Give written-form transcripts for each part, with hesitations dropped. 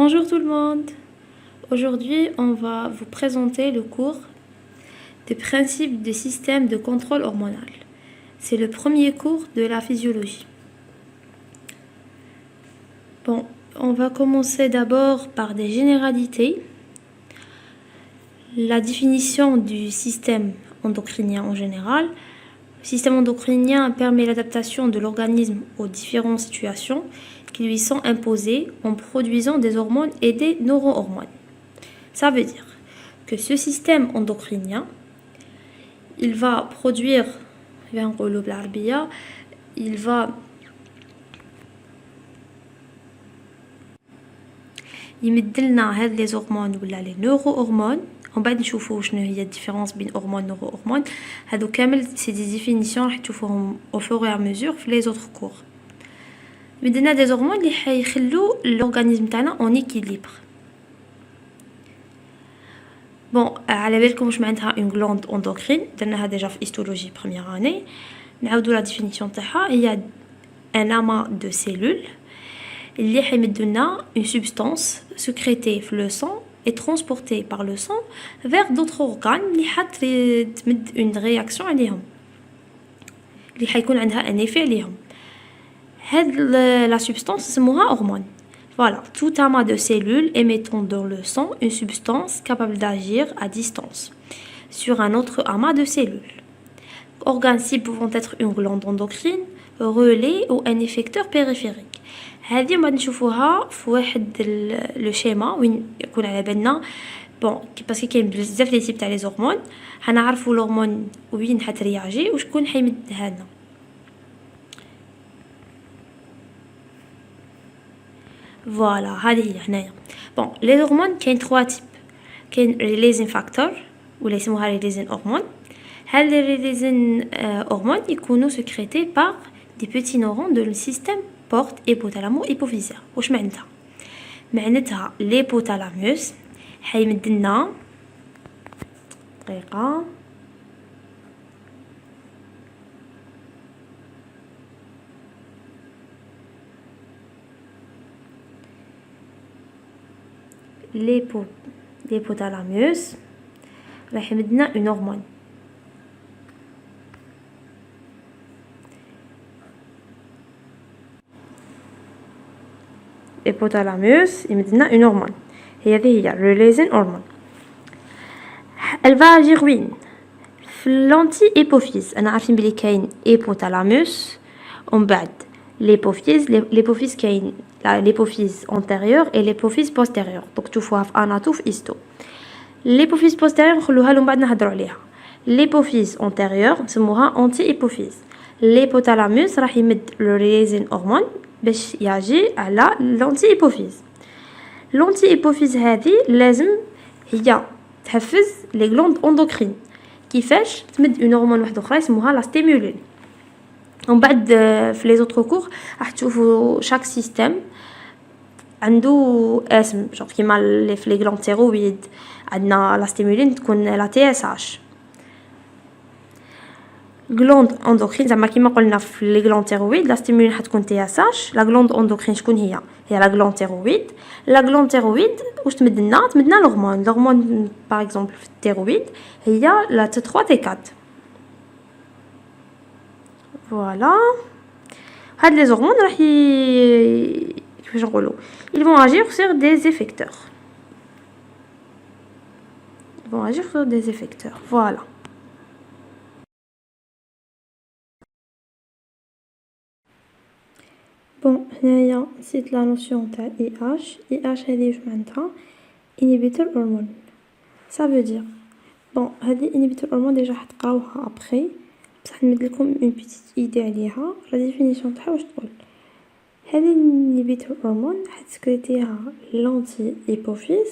Bonjour tout le monde. Aujourd'hui, on va vous présenter le cours des principes des systèmes de contrôle hormonal. C'est le premier cours de la physiologie. Bon, on va commencer d'abord par des généralités. La définition du système endocrinien en général. Le système endocrinien permet l'adaptation de l'organisme aux différentes situations qui lui sont imposées en produisant des hormones et des neurohormones. Ça veut dire que ce système endocrinien, il va produire, il va يمدلنا هاد les hormones ولا les neurohormones. ومن بعد نشوفوا شنو هي الديفيرونس بين هرمون neurohormones. هادو كامل سي دي ديفينيسيون راح تشوفوهم au fur et à mesure في les autres cours. يمدلنا des hormones اللي حيخلو l'organisme تاعنا en équilibre. بون على بالكم واش معناتها اون غلاند اندوكرين درناها ديجا في هيستولوجي بروميير اني. نعاودوا لا ديفينيسيون تاعها هي ان اما دو سيلول اللي حيمدوا لنا اون سبستانس سكريتي في لو سون et transportée par le sang vers d'autres organes اللي حتمد اون رياكسيون عليهم اللي حيكون عندها ان ايفي عليهم. هاد لا سبستانس سموها هرمون. Voilà, tout amas de cellules émettant dans le sang une substance capable d'agir à distance sur un autre amas de cellules. Organes cibles pouvant être une glande endocrine, relais ou un effecteur périphérique. هذه ما نشوفوها في واحد لو شيما وين يكون على بالنا بون باسكو كاين بزاف لي تيب تاع لي هرمون حنعرفوا الهرمون وين حترياجي وشكون حيمدها لنا. فوالا هذه هي هنايا. بون لي هرمون كاين 3 تيب. كاين ريليزين فاكتور ولا يسموها ريليزين هرمون. هاد لي ريليزين هرمون يكونوا سكريتي بار دي بيتي نورون دو سيستيم بورت هيبوثالامو هيبوفيزير. واش معناتها؟ معناتها ليبوثالاموس حيمدلنا دقيقه l'hypothalamus راح يمدنا une hormone. l'hypothalamus يمدنا une hormone هذه هي releasing hormone. elle va agir وين؟ في l'anti hypophyse. انا عارفين بلي كاين hypothalamus ومن بعد l'hypophyse كاين l'hypophyse antérieure et l'hypophyse postérieure. donc تشوفوها في اناتو في histo. l'hypophyse postérieure نخلوها لهم بعد نهضروا عليها. l'hypophyse antérieure نسموها anti hypophyse. l'hypothalamus راح يمد le releasing hormone باش ياجي على l'anti hypophyse. l'anti hypophyse هذه لازم هي تحفز لي غلاند اندوكرين. كيفاش؟ تمد اون هرمون واحده اخرى اسمها لا ستيمولين. ومن بعد في لي زوتر كور راح تشوفوا شاك سيستيم عنده اسم جونغ كيما لي في لي غلاند تيرويد عندنا لا ستيمولين تكون لا تي اس اش. غلاند اندوكرين زعما كيما قلنا في لي غلاند تيرويد لا ستيمولين حتكون تي اس اش. لا غلاند اندوكرين شكون هي؟ هي لا غلاند تيرويد. لا غلاند تيرويد واش تمدلنا؟ تمدنا الهرمون باغ اكزومبل في التيرويد هي لا تي 3 تي 4. فوالا هاد لي هرمون راح كيفاش نقولوا ils vont agir sur des effecteurs. ils vont agir sur des effecteurs. voilà. بون هنايا نسيت لا نوسيون تاع اي اش. اي اش هذه واش معناتها؟ inhibitor hormone. ça veut dire بون هذه inhibitor hormone ديجا حتقراوها ابري بصح نمد لكم اون بيتيت ايدي عليها. لا ديفينيسيون تاعها واش تقول؟ هذه inhibitor hormone حتسكريتيها لونتي هيبوفيز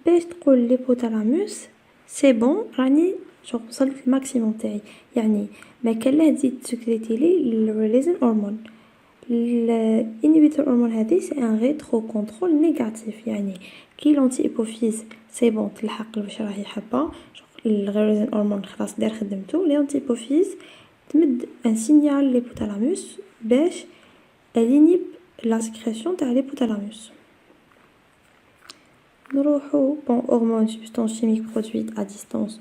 باش تقول ليبوثالاموس سي بون راني وصلت الماكسيموم تاعي. يعني ما كان لا تزيد تسكريتي لي الريليزين هرمون. الانهبيتور هرمون هذه سي ان ريترو كونترول نيجاتيف. يعني كي لونتي هيبوفيز سي بون تلحق واش راهي حابه الريليزين هرمون خلاص دار خدمته. لي انتي هيبوفيز تمد ان سينيال ليبوثالاموس باش الينيب لا سكريسيون تاع ليبوثالاموس. نروحو bon hormones substances chimiques produites à distance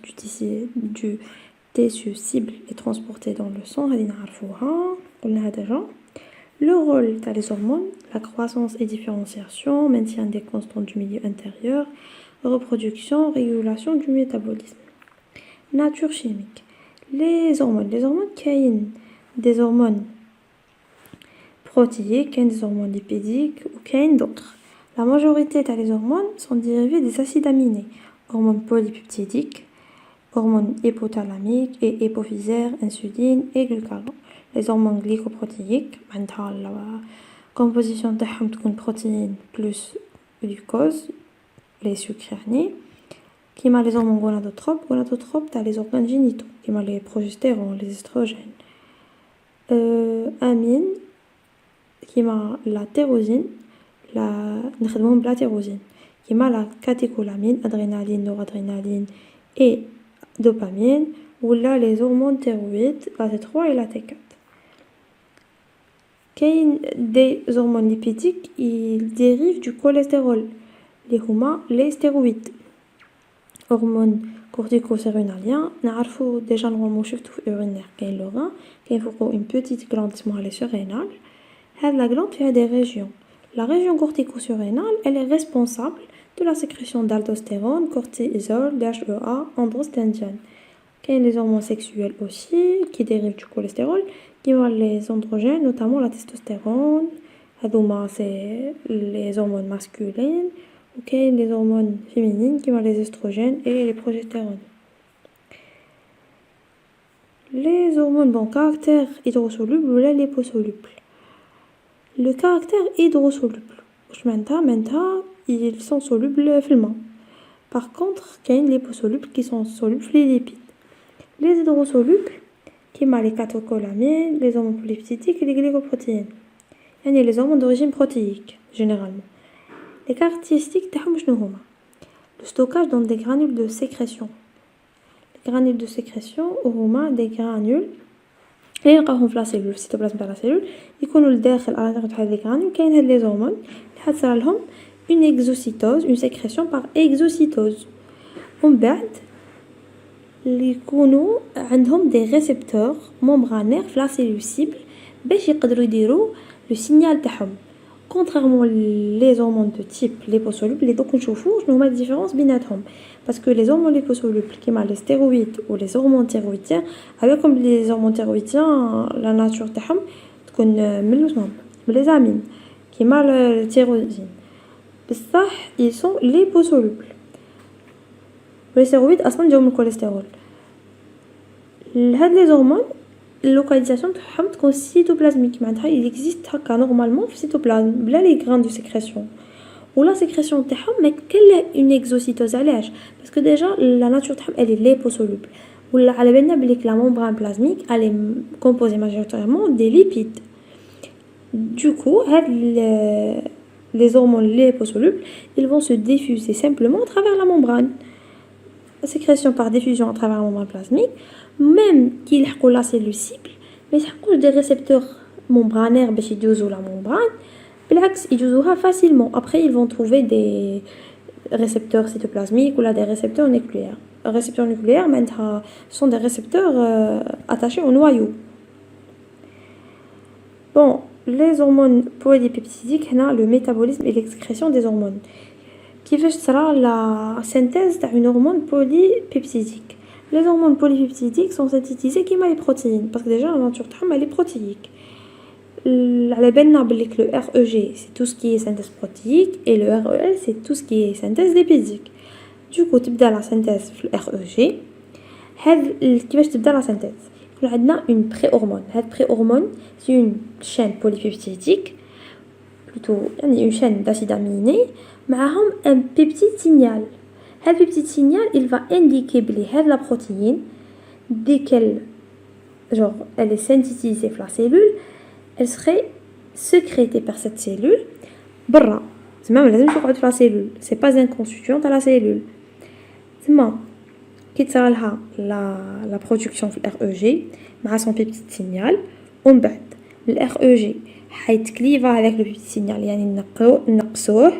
du tissu cible et transportées dans le sang هذه نعرفوها قلناها déjà. Le rôle des hormones, la croissance et différenciation, maintien des constants du milieu intérieur, reproduction, régulation du métabolisme. Nature chimique. Les hormones, كاين des hormones protéiques, كاين des hormones lipidiques ou كاين d'autres. La majorité des hormones sont dérivées des acides aminés, hormones polypeptidiques, hormones hypothalamiques et hypophysaires, insuline et glucagon. Les hormones glycoprotéiques, la composition تاعهم تكون protéines plus glucose, les sucres يعني. كيما les hormones gonadotropes تاع les organes génitaux, كيما les progestérone, les estrogènes. Amine, كيما la tyrosine, نخدموهم بلا tyrosine, كيما la catécholamine, adrénaline, noradrénaline et dopamine, ou là les hormones thyroïdes, la T3 et la T4. كاين des hormones lipidiques, ils dérivent du cholestérol, les stéroïdes. Hormones cortico-cérénaliens, نعرفو déjà normalement شفتو في urinaire, كاين le rein, كاين فوقو une petite glande اسمها les surrénales. هاد la glande فيها des régions. La région cortico-surrénale, elle est responsable de la sécrétion d'aldostérone, cortisol, DHEA, androstendione. كاين les hormones sexuelles aussi qui dérivent du cholestérol, qui ont les androgènes, notamment la testostérone. هذوما c'est les hormones masculines. ou كاين les hormones féminines qui ont les estrogènes et les progestérones. Les hormones caractère hydrosoluble ou liposoluble. Le caractère hydrosoluble, ils sont solubles dans Par contre, il y a des liposolubles qui sont solubles dans les lipides. Les hydrosolubles, comme les catécholamines, les hormones polypeptidiques et les glycoprotéines. Il y a les hormones d'origine protéique, généralement. Les caractéristiques, le stockage dans des granules de sécrétion. Les granules de sécrétion, des granules اللي نلقاوهم في لا سيلول في السيتوبلازم تاع لا سيلول يكونوا لداخل على طريقه بحال هذيك الغرانيول كاين هاد لي زورمون اللي حتصرى لهم اون اكزوسيتوز اون سيكريسيون باغ اكزوسيتوز ومن بعد اللي يكونوا عندهم دي ريسبتور ممبرانير في لا سيلول سيبل باش يقدروا يديروا لو سينيال تاعهم contrairement les hormones de type liposoluble les دوك نشوفوا شنو هما الديفيرونس بيناتهم parce que les hormones liposolubles كيما les stéroïdes ou les hormones thyroïdiennes avec comme les hormones thyroïdiennes la nature تاعهم تكون من اسمهم les amines كيما التيروزين بصح ils sont liposolubles les stéroïdes اصلا جاو من الكوليسترول هاد les hormones اللوكاليزاسيون تاعهم تكون سيتوبلازميك معناتها il existe هكا نورمالمون في السيتوبلازم بلا لي غران دو سيكريسيون ولا سيكريسيون تاعهم ما كاين اون اكزوسيتوز علاش باسكو ديجا لا ناتور تاعهم الي ليبوسولوبل ولا على بالنا بلي لا ممبران بلازميك الي كومبوزي ماجوريتيرمون دي ليبيد دوكو هاد les hormones liposolubles ils vont se diffuser simplement à travers la membrane la sécrétion par diffusion à travers la membrane plasmique même qu'il يلحقوا la cellule cible mais يلحقوش des récepteurs membranaires باش يدوزوا la membrane بالعكس يدوزوها facilement après ils vont trouver des récepteurs cytoplasmiques ou là des récepteurs nucléaires récepteurs nucléaires معناتها sont des récepteurs attachés au noyau bon les hormones polypeptidiques هنا le métabolisme et l'excrétion des hormones كيفاش تصرى la synthèse d'une hormone polypeptidique. Les hormones polypeptidiques sont synthétisées comme les protéines parce que déjà la nature تاعهم elle est protéique. على بالنا بلي le REG c'est tout ce qui est synthèse protéique et le REL c'est tout ce qui est synthèse lipidique. Du coup تبدا la synthèse في REG هاد كيفاش تبدا la synthèse يكون عندنا une pré-hormone. هاد pré-hormone c'est une chaîne polypeptidique plutôt يعني une chaîne d'acides aminés معهم un peptide signal. هذا peptide signal il va indiquer بلي هاد la protéine dès qu'elle genre elle est synthétisée في la cellule elle serait sécrétée par cette cellule برا زعما لازم تقعد في la cellule c'est pas un constituant تاع la cellule زعما كي تصرى لها la production في REG مع son peptide signal ومن بعد ال REG حيتكليفا avec le peptide signal يعني نقصوه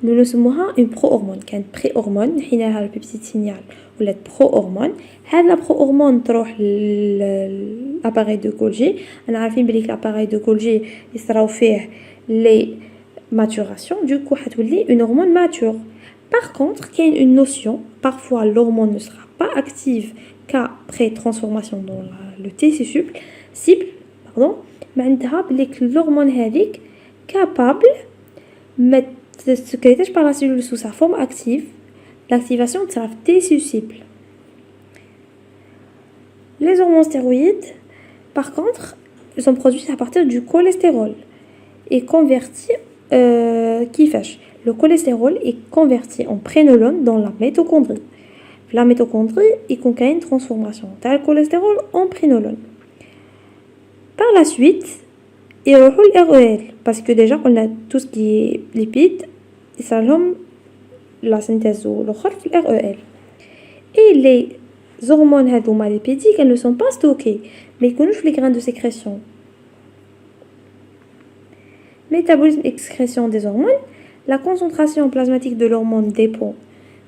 نسموها une pro-hormone. كانت بري-هرمون حين لها البيبسيد سينيال ولات برو-هرمون. هاد لا برو-هرمون تروح لاباري دو غولجي. انا عارفين بلي لاباري دو غولجي يصراو فيه لي maturation, du coup حتولي une hormone mature. Par contre, il y a une notion, parfois l'hormone ne sera pas active qu'après transformation dans le tissu cible, pardon, معناتها بلي l'hormone هذيك capable de se sécréter par la cellule sous sa forme active. L'activation sera tissu cible. Les hormones stéroïdes, par contre, sont produites à partir du cholestérol et convertis كيفاش le cholestérol est converti en prénolone dans la mitochondrie. La mitochondrie il contient une transformation de le cholestérol en prénolone. Par la suite il y a le REL parce que déjà on a tout ce qui est lipides et ça l'homme la synthèse ou le REL. Et les hormones lipidiques elles ne sont pas stockées mais ils connaissent les grains de sécrétion. Métabolisme et excrétion des hormones. La concentration plasmatique de l'hormone dépend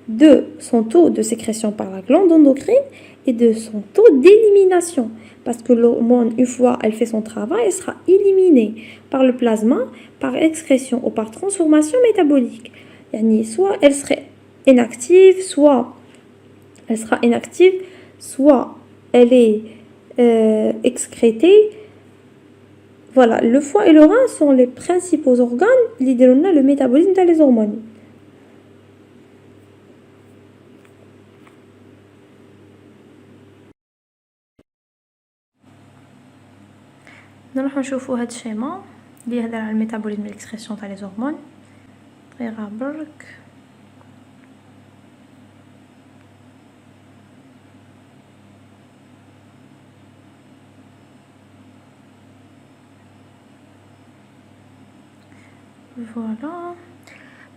de son taux de sécrétion par la glande endocrine et de son taux d'élimination. Parce que l'hormone, une fois elle fait son travail, elle sera éliminée par le plasma, par excrétion ou par transformation métabolique. Yani, soit elle serait inactive, soit elle sera inactive, soit elle est excrétée. Voilà, le foie et le rein sont les principaux organes qui donnent le métabolisme des hormones. نروح نشوفوا هاد الشيما اللي يهضر على الميتابوليزم والاكسكريسيون تاع لي هرمون. دقيقه برك. Voilà.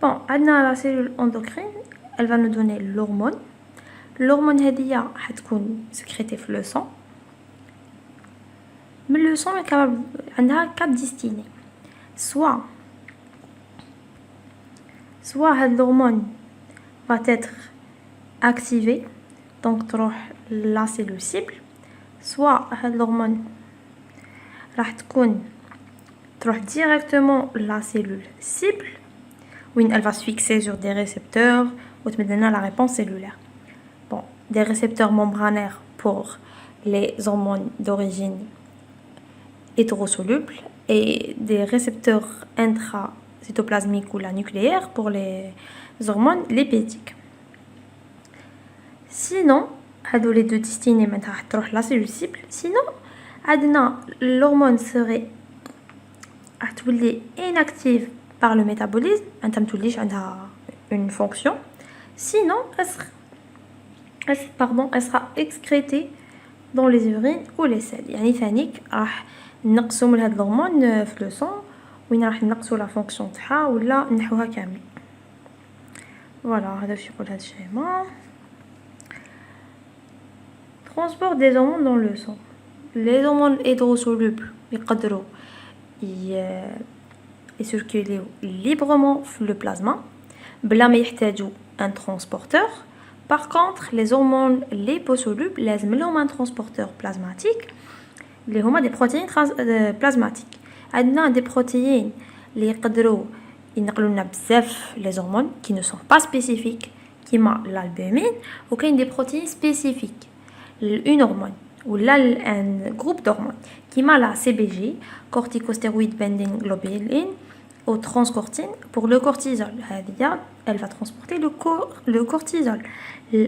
Bon, عندنا la cellule endocrine, elle va nous donner l'hormone. L'hormone هذه حتكون sécrétée في le sang. Mais le sang est capable عندها 4 destinées. Soit l'hormone va être activée, donc تروح la cellule cible. Soit l'hormone راح تكون تروح directement la cellule cible. Oui, elle va se fixer sur des récepteurs ou te donner la réponse cellulaire. Bon, des récepteurs membranaires pour les hormones d'origine hétérosolubles et des récepteurs intracytoplasmiques ou la nucléaire pour les hormones lipidiques. Sinon, les deux destinées maintenant la cellule cible. Sinon, l'hormone serait inactive par le métabolisme, une fonction. Sinon, elle sera excrétée dans les urines ou les selles. يعني ثانيك راح نقصوا من هاد الهرمون في لو سون وين راح نقصوا لا فونكسيون تاعها ولا نحوها كامل. فوالا هذا واش يقول هاد الشيما. Transport des hormones dans le sang. Les hormones hétérosolubles يقدروا circuler librement dans le plasma بلا ما يحتاجوا un transporteur. Par contre, les hormones liposolubles لازم لهم un transporteur plasmatique اللي هما des protéines plasmatiques. عندنا des protéines اللي يقدروا ينقلوا لنا بزاف les hormones qui ne sont pas spécifiques كيما l'albumine وكاين des protéines spécifiques une hormone ou là un groupe d'hormones كيما la CBG corticosteroid binding globulin ou transcortine pour le cortisol. Elle va transporter le cortisol. Le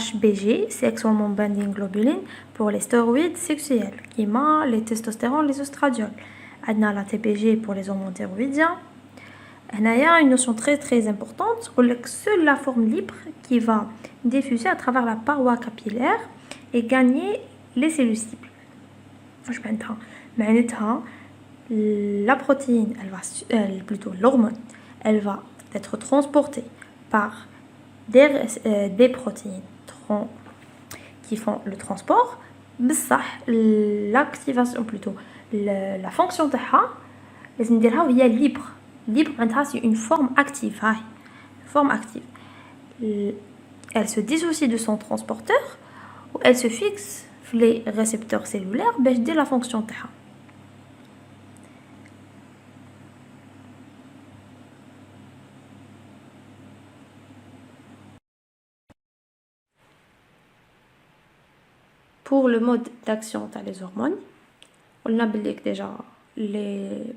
HBG, sexuellement binding globulin pour les stéroïdes sexuels, كيما les testostérone, les oestradiol. عندنا la TPG pour les hormones thyroïdiens. Il y a une notion très très importante, seule la forme libre qui va diffuser à travers la paroi capillaire et gagner les cellules cibles. Je معناتها la protéine, plutôt l'hormone, elle va être transportée par des protéines qui font le transport. L'activation, plutôt la fonction تاعها لازم نديرها وهي libre. Libre, c'est une forme active. forme active. Elle se dissocie de son transporteur ou elle se fixe les récepteurs cellulaires باش دير la fonction تاعها. Pour le mode d'action des hormones, on a dit déjà les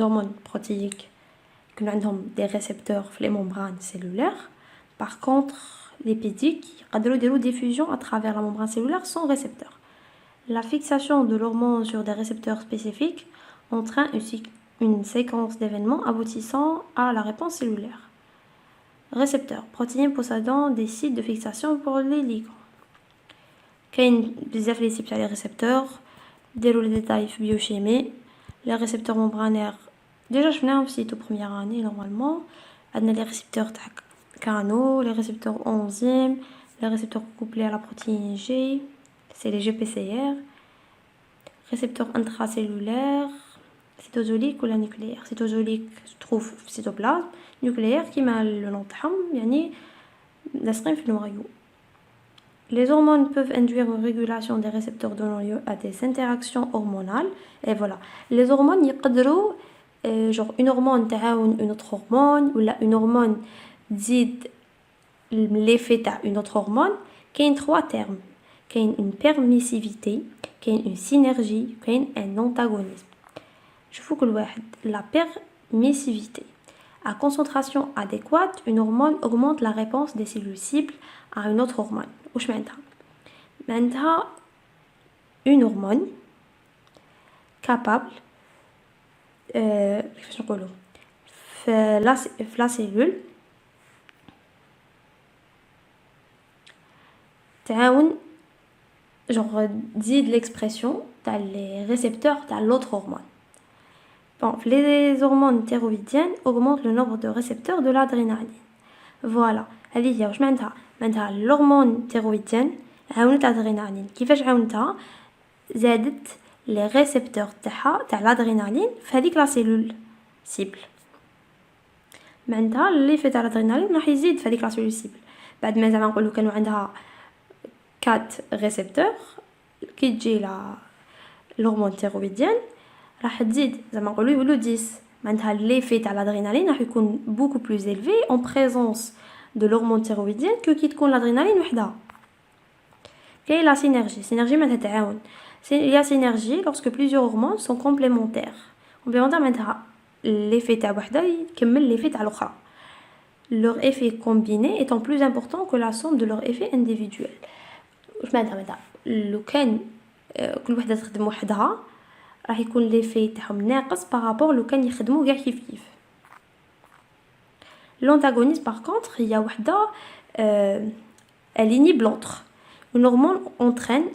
hormones protéiques qui ont des récepteurs dans les membranes cellulaires. Par contre, les pédiques ont des diffusion à travers la membrane cellulaire sans récepteur. La fixation de l'hormone sur des récepteurs spécifiques entraîne une séquence d'événements aboutissant à la réponse cellulaire. Récepteurs, protéines possédant des sites de fixation pour les ligands. كاين بزاف لي سيب تاع لي ريسبتور ديروا لي ديتاي في بيوشيمي لي ريسبتور ممبرانير ديجا شفناهم في سيتو بروميير اني نورمالمون عندنا لي ريسبتور تاع كانو لي ريسبتور انزيم لي ريسبتور كوبلي على بروتين جي سي لي جي بي سي ار ريسبتور انتراسيلولير سيتوزوليك ولا نيوكليير سيتوزوليك تروف في السيتوبلازم نيوكليير كيما لو نون تاعهم يعني لاصقين في النوايو. Les hormones peuvent induire une régulation des récepteurs donnant lieu à des interactions hormonales. Et voilà. Les hormones, genre une hormone تعاون une autre hormone ou une hormone تزيد l'effet d'une autre hormone. Il y a 3 termes. Il y a une permissivité, il y a une synergie, il y a un antagonisme. Je vous que la permissivité. À concentration adéquate, une hormone augmente la réponse des cellules cibles à une autre hormone. واش معناتها une hormone capable كيفاش نقولوا في لا سيلول تعاون genre تزيد l'expression تاع les récepteurs تاع l'autre hormone. Bon, les hormones thyroïdiennes augmentent le nombre de récepteurs de l'adrénaline. Voilà. هذه هي واش معناتها l'hormone thyroïdienne عاونت l'adrénaline. كيفاش عاونتها؟ زادت les récepteurs تاع l'adrénaline في هذيك لا سيلول cible. معناتها l'effet تاع l'adrénaline راح يزيد في هذيك لا سيلول cible. بعد ما زعما نقولوا كانوا عندها 4 récepteurs كي تجي l'hormone thyroïdienne راح تزيد زعما نقولوا يولوا 10. معناتها l'effet تاع l'adrénaline راح يكون beaucoup plus élevé en présence de l'hormone thyroïdienne que qui تكون l'adrénaline وحدها. كاين la synergie معناتها تعاون. Il y a synergie lorsque plusieurs hormones sont complémentaires. Complémentaires معناتها l'effet تاع وحده يكمل l'effet تاع الاخرى. Leur effet combiné étant plus important que la somme de leurs effets individuels. واش معناتها لو كان كل وحده تخدم وحدها راح يكون ليفي تاعهم ناقص بارابور لو كان يخدموا كاع كيف. L'antagonisme par contre, il y a wahda elle inhibe l'autre. Une hormone entraîne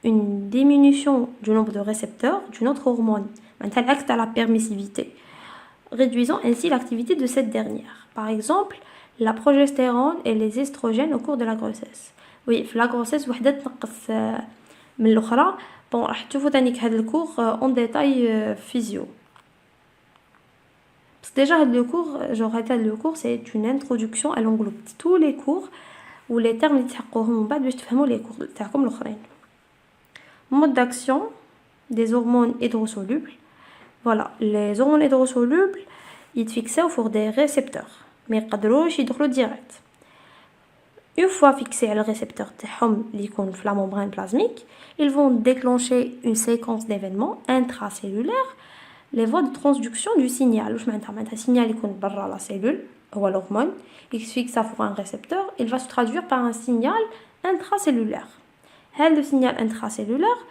une diminution du nombre de récepteurs d'une autre hormone, maintenant l'acte à la permissivité, réduisant ainsi l'activité de cette dernière. Par exemple, la progestérone et les estrogènes au cours de la grossesse. Oui, la grossesse wahda تنقص من الأخرى. Bon, راح تشوفوا تانيك هذا الكور en détail physio. Parce que déjà le cours c'est une introduction, elle englobe tous les cours ou les termes اللي تحقوهم من بعد باش تفهموا les cours تاعكم الاخرين. Mode d'action des hormones hydrosolubles. Voilà, les hormones hydrosolubles يتفيكساو pour des récepteurs mais يقدروش يدخلوا direct. Une fois fixés à le récepteur تاعهم اللي يكون في la membrane plasmique, ils vont déclencher une séquence d'événements intracellulaires. Les voies de transduction du signal. واش معناتها signal يكون برا la cellule هو l'hormone il se fixe pour un récepteur, il va se traduire par un signal intracellulaire. هذا le signal intracellulaire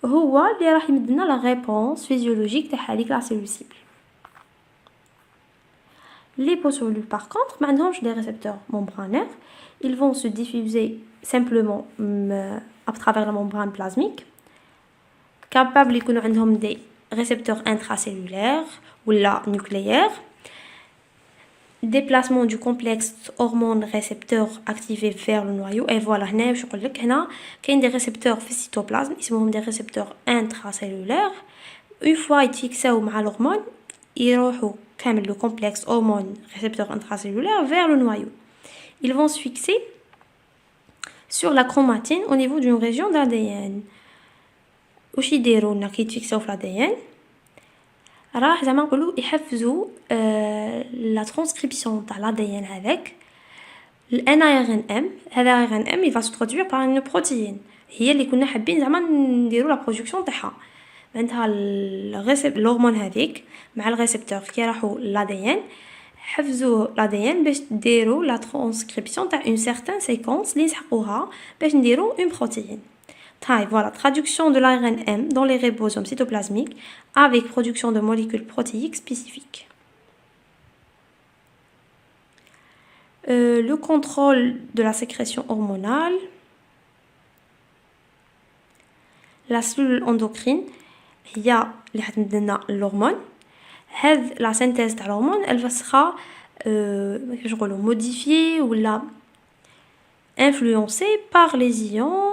هو اللي راح يمدنا la réponse physiologique تاع هذيك la cellule cible. Les liposolubles par contre ما عندهمش des récepteurs membranaires, ils vont se diffuser simplement à travers la membrane plasmique, capables يكونوا عندهم des récepteurs intracellulaires ou la nucléaire, déplacement du complexe hormone-récepteur activé vers le noyau. Et voilà, هنا باش نقول لك هنا كاين des récepteurs في السيتوبلازم اسمهم des récepteurs intracellulaires. Une fois يتفيكساو مع l'hormone يروحوا le complexe hormone récepteur intracellulaire vers le noyau. Ils vont se fixer sur la chromatine au niveau d'une région d'ADN. واش يديروا كي يتفيكسيو في l'ADN راح زعما نقولوا يحفزوا la transcription تاع l'ADN avec l'ARNM. هذا ARNM il va se traduire par une protéine هي اللي كنا حابين زعما نديروا la production تاعها. معناتها الهرمون هذيك مع الريسبتور كي راحوا l'ADN حفزوا l'ADN باش ديروا la transcription تاع une certaine séquence اللي يسحقوها باش نديروا une protéine. Voilà, traduction de l'ARNM dans les ribosomes cytoplasmiques avec production de molécules protéiques spécifiques. Le contrôle de la sécrétion hormonale. La cellule endocrine, il y a l'hormone. La synthèse de l'hormone, elle va sera modifiée ou influencée par les ions,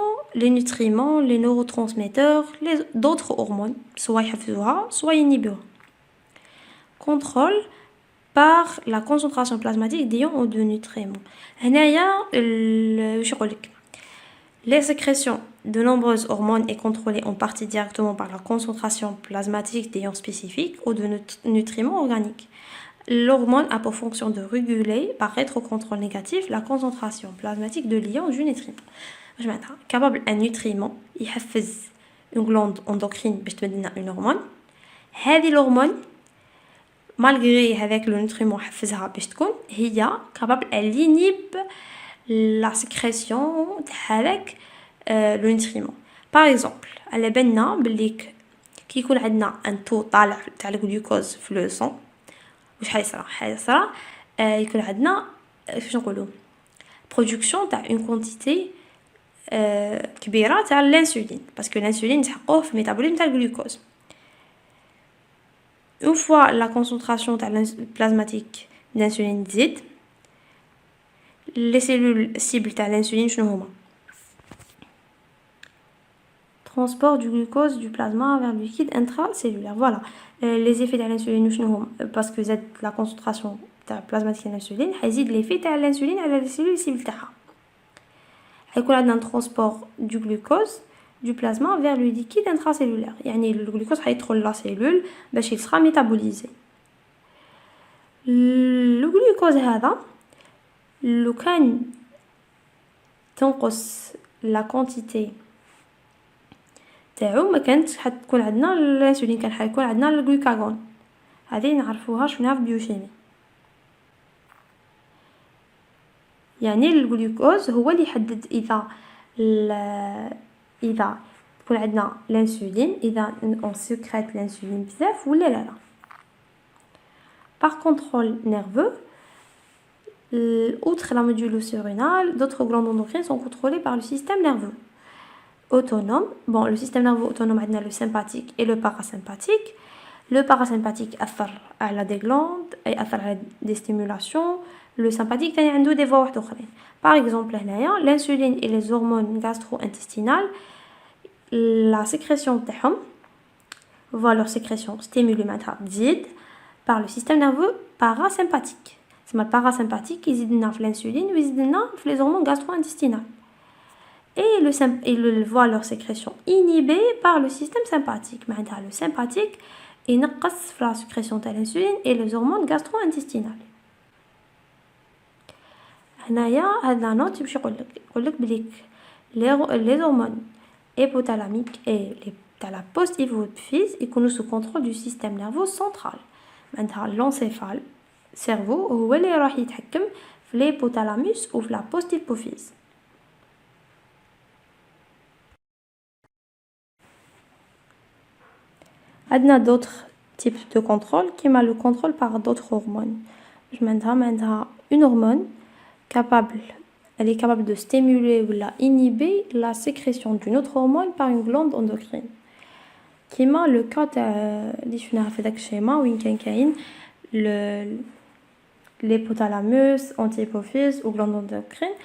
les nutriments, les neurotransmetteurs, d'autres hormones, soit يحفزوها, soit inhibuent. Contrôle par la concentration plasmatique d'ions ou de nutriments. Les sécrétions de nombreuses hormones est contrôlée en partie directement par la concentration plasmatique d'ions spécifiques ou de nutriments organiques. L'hormone a pour fonction de réguler par rétrocontrôle négatif la concentration plasmatique de l'ion du nutriment. Capable un nutriment يحفز une glande endocrine باش تبدل لنا une hormone. هذه l'hormone malgré avec le nutriment حفزها باش تكون هي capable elle inhibe la sécrétion avec le nutriment. Par exemple على بالنا بلي كي يكون عندنا ان تو طالع تاع الجلوكوز في لو سون واش حيصرى يكون عندنا كيفاش نقولوا production تاع une quantité كبيره تاع الانسولين باسكو الانسولين نسحقوه في الميتابوليزم تاع الجلوكوز. Une fois la concentration plasmatique d'insuline تزيد les cellules cibles تاع l'insuline شنو هما transport du glucose du plasma vers le liquide intracellulaire. Voilà les effets تاع l'insuline شنو هما parce que زاد la concentration plasmatique de l'insuline حيزيد l'effet تاع l'insuline على les cellules cibles تاعها. حيكون عندنا un transport du glucose du plasma vers le liquide intracellulaire. يعني le glucose حيدخل la cellule باش il sera métabolisé. le glucose هذا لو كان تنقص la quantité تاعو ما كانتش حتكون عندنا الانسولين كان حيكون عندنا الجلوكاغون. هذه نعرفوها شنوها في بيوشيمي. يعني الجلوكوز هو اللي يحدد اذا يكون عندنا الانسولين اذا on sécrète l'insuline بزاف ولا لا. Par contrôle nerveux, outre la médule surrénale, d'autres glandes endocrines sont contrôlées par le système nerveux autonome. Bon, le système nerveux autonome a le sympathique et le parasympathique. Le parasympathique أثر على des glandes et أثر على des stimulations. Le sympathique تاني عنده des voies واحد أخرين. Par exemple هنايا l'insuline et les hormones gastro-intestinales la sécrétion تاعهم voit leur sécrétion stimulée معناتها تزيد par le système nerveux parasympathique. C'est le parasympathique يزيد لنا في l'insuline ويزيد لنا في les hormones gastro-intestinales. Et ils voient leur sécrétion inhibée par le système sympathique. معناتها le sympathique ينقص في la sécrétion تاع l'insuline et les hormones gastro-intestinales. هنايا هذا نوت باش يقولك بليك les hormones hypothalamiques et les تاع la post-hypophyse يكونوا sous contrôle du système nerveux central. معناتها l'encéphale cerveau هو اللي راح يتحكم في l'hypothalamus ou في la post-hypophyse. عندنا d'autres types de contrôle كيما le contrôle par d'autres hormones. عندها une hormone elle est capable de stimuler ou inhiber la sécrétion d'une autre hormone par une glande endocrine. كيما le cas اللي شفناها في داك الشيما وين كاين l'hypothalamus, anti-hypophyse ou glande endocrine.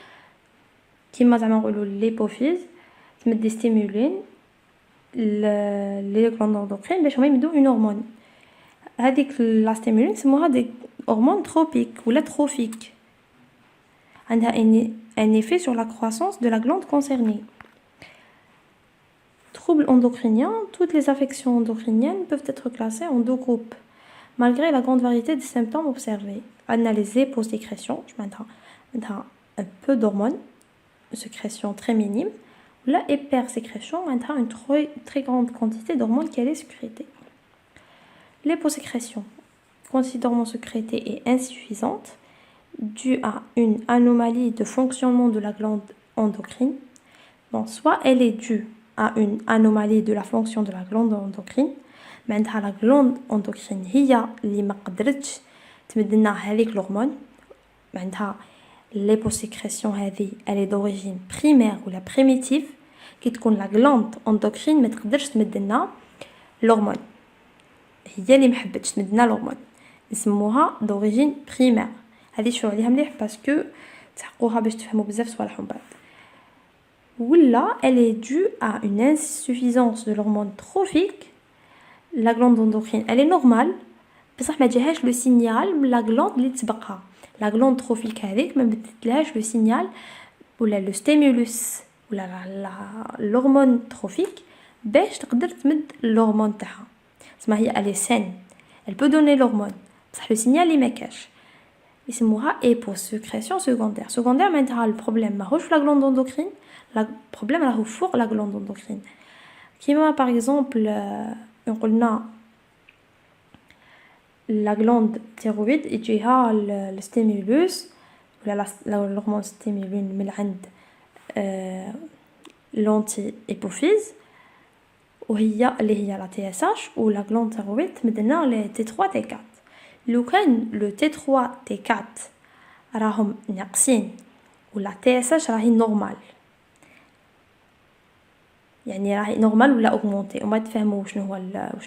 كيما زعما نقولوا l'hypophyse تمد ستيمولين les glandes endocrines باش هما يمدوا une hormone. هذيك لا ستيمولين نسموها دي هرمون tropique ou la trophique. عندها un effet sur la croissance de la glande concernée. Troubles endocriniens, toutes les affections endocriniennes peuvent être classées en deux groupes, malgré la grande variété des symptômes observés. Analyser pour sécrétion, je m'entends un peu d'hormones, une sécrétion très minime, ou la hypersécrétion, on a une très grande quantité d'hormones qui est sécrétée. L'hyposécrétion, quantité d'hormones sécrétées est insuffisante, due à une anomalie de fonctionnement de la glande endocrine. Bon, soit elle est due à une anomalie de la fonction de la glande endocrine, معناتها la glande endocrine هي اللي ما قدرتش تمد لنا هذيك l'hormone. معناتها l'hyposécrétion هذه elle est d'origine primaire ou la primitive كي تكون la glande endocrine ما تقدرش تمد لنا l'hormone, هي اللي ما حبتش تمد لنا l'hormone, نسموها d'origine primaire. هذه شوفوا عليها مليح باسكو تحقوها باش تفهموا بزاف صوالح من بعد. ولا elle est due à une insuffisance de l'hormone trophique. La glande endocrine elle est normale بصح ما جاهاش لو سينيال من لا glande اللي تسبقها. لا glande trophique هذيك ما بدتلهاش لو سينيال ولا لو ستيمولوس ولا l'hormone trophique باش تقدر تمد l'hormone تاعها. تسمى هي elle est saine, elle peut donner l'hormone بصح لو سينيال اللي ما كاش يسموها hyposécrétion secondaire. Secondaire معناتها البروبليم ماهوش في لا glande endocrine, البروبليم راهو فوق لا glande endocrine. كيما باغ اكزومبل قلنا لا glande thyroïde يجيها الستيمولوس ولا الهرمون ستيمولين من عند لونتي ايبوفيز وهي اللي هي لا تي اس اش, ولا glande thyroïde تمدنا لي تي 3 تي 4. لو كان لو تي 3 تي 4 راهم ناقصين ولا تي اس اش راهي نورمال, يعني راهي نورمال ولا اوغمونتي وما تفهموا شنو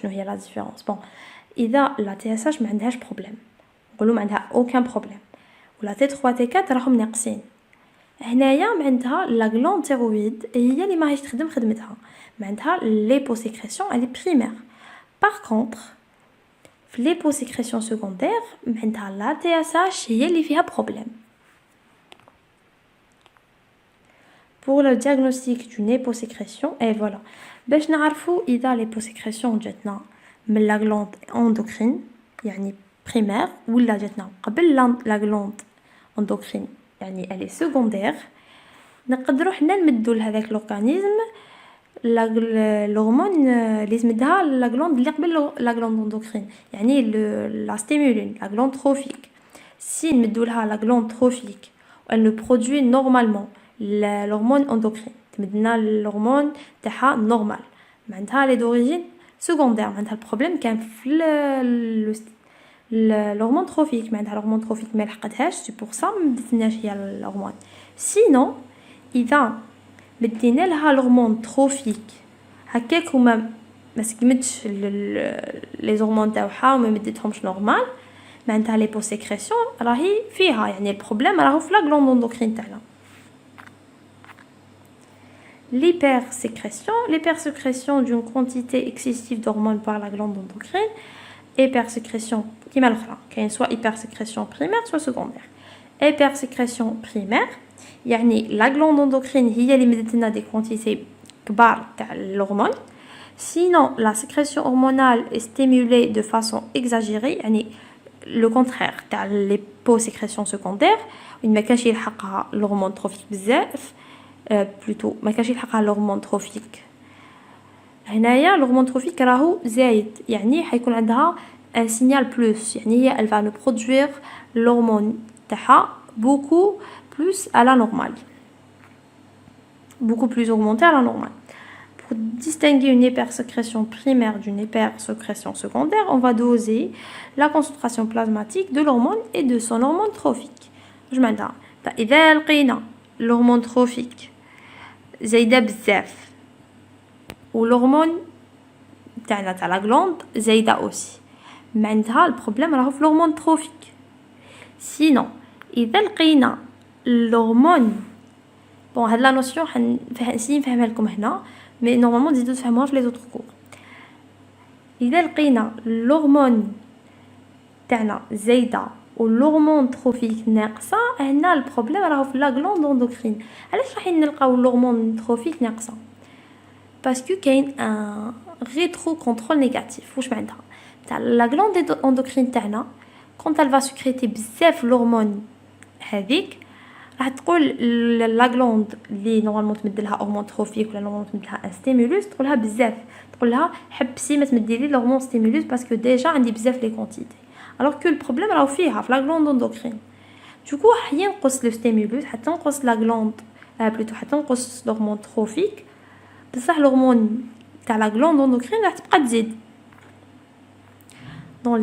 هي لا ديفيرونس. بون اذا لا تي اس اش ما عندهاش بروبليم نقولوا ما عندها اوكان بروبليم, ولا تي 3 تي 4 راهم ناقصين, هنايا عندها لا glande thyroïde هي اللي ماهيش تخدم خدمتها, عندها l'hyposécrétion elle est primaire. Par contre في l'hyposécrétion secondaire عندها لا تي اس اش هي اللي فيها بروبليم. Pour le diagnostic d'une hyposécrétion, et voilà, باش نعرفوا إذا l'hyposécrétion جاتنا من la glande endocrine يعني primaire ولا جاتنا قبل la glande endocrine يعني elle est secondaire, نقدروا حنا نمدوا لهذاك l'organisme l'hormone اللي تمدها la glande اللي قبل la glande endocrine يعني la stimuline, la glande trophique. Si نمدوا لها la glande trophique elle ne produit normalement l'hormone endocrine, تمدنا l'hormone تاعها نورمال, معناتها لي دوريجين سكوندير, معناتها البروبليم كان في l'hormone trophique, معناتها l'hormone trophique ما لحقتهاش, سي بور سا ما بدتناش هي الهرمون. سينو اذا مدينا لها l'hormone trophique هكاك وما سكمتش لي هرمون تاعها وما مديتهمش نورمال, معناتها ليبوسيكريسيون راهي فيها, يعني البروبليم راهو في لا glande endocrine تاعنا. L'hypersécrétion d'une quantité excessive d'hormones par la glande endocrine. Hypersécrétion كيما الاخرى كاين soit hypersécrétion primaire soit secondaire. Hypersécrétion primaire يعني la glande endocrine هي اللي مدت لنا des quantités كبار تاع الهرمون. Sinon la sécrétion hormonale est stimulée de façon exagérée, يعني le contraire تاع l'hyposécrétion secondaire وين ما كانش يلحقها الهرمون تروفيك بزاف, plutôt ما كانش يلحقها الهرمون تروفيك. هنايا الهرمون تروفيك راهو زايد, يعني حيكون عندها un signal plus, يعني هي elle va nous produire l'hormone تاعها beaucoup plus à la normale, beaucoup plus augmentée à la normale. Pour distinguer une hypersécrétion primaire d'une hypersécrétion secondaire, on va doser la concentration plasmatique de l'hormone et de son hormone trophique. Je m'entends. إذا لقينا l'hormone trophique زايدة بزاف والهرمون تاعنا تاع لا غلوند زايدة اوسي, معناتها البروبليم راهو في الهرمون تروفيك. سينو اذا لقينا الهرمون بون هاد لا نوسيون نسيي نفهمها لكم هنا, مي نورمالمون تزيدو تفهموها في لي زوتر كور. اذا لقينا الهرمون تاعنا زايده والهرمون تروفيك ناقصه، هنا البروبليم راهو في لا غلوند اندوكرين. علاش راح نلقاو الهرمون تروفيك ناقصه؟ باسكو كاين ان ريترو كونترول نيجاتيف. واش معناتها؟ تاع لا غلوند اندوكرين تاعنا كونت elle va sécréter بزاف الهرمون هذيك، راح تقول لا غلوند اللي نورمالمون تمدلها هرمون تروفيك ولا نورمالمون تمدلها ان ستيمولوس، تقولها بزاف، تقولها حبسي ما تمدي لي الهرمون ستيمولوس باسكو ديجا عندي بزاف لي كونتيتي. alors que البروبليم راهو فيها في لا غلوند اندوكرين. دوكو راح ينقص لو ستيمولوس، حتى تنقص لا غلوند بلوتو، حتى تنقص الهرمون تروفيك، بصح الهرمون تاع لا غلوند اندوكرين راح تبقى تزيد. Dans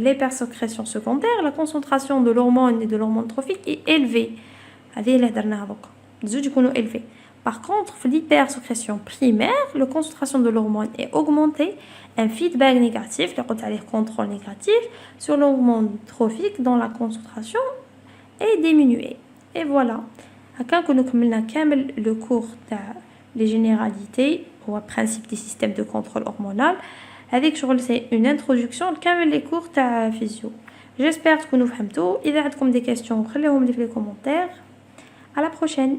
l'hypersécrétion secondaire, la concentration de l'hormone et de l'hormone trophique est élevée. Par contre, dans l'hypersécrétion primaire, la concentration de l'hormone est augmentée, un feedback négatif, le contrôle négatif sur l'hormone trophique dont la concentration est diminuée. Et voilà. Quand nous avons le cours des généralités ou le principe des systèmes de contrôle hormonal, avec c'est une introduction لكامل les cours تاع physio. J'espère تكونوا فهمتوا. إذا عندكم des questions خليهم لي في les commentaires. À la prochaine.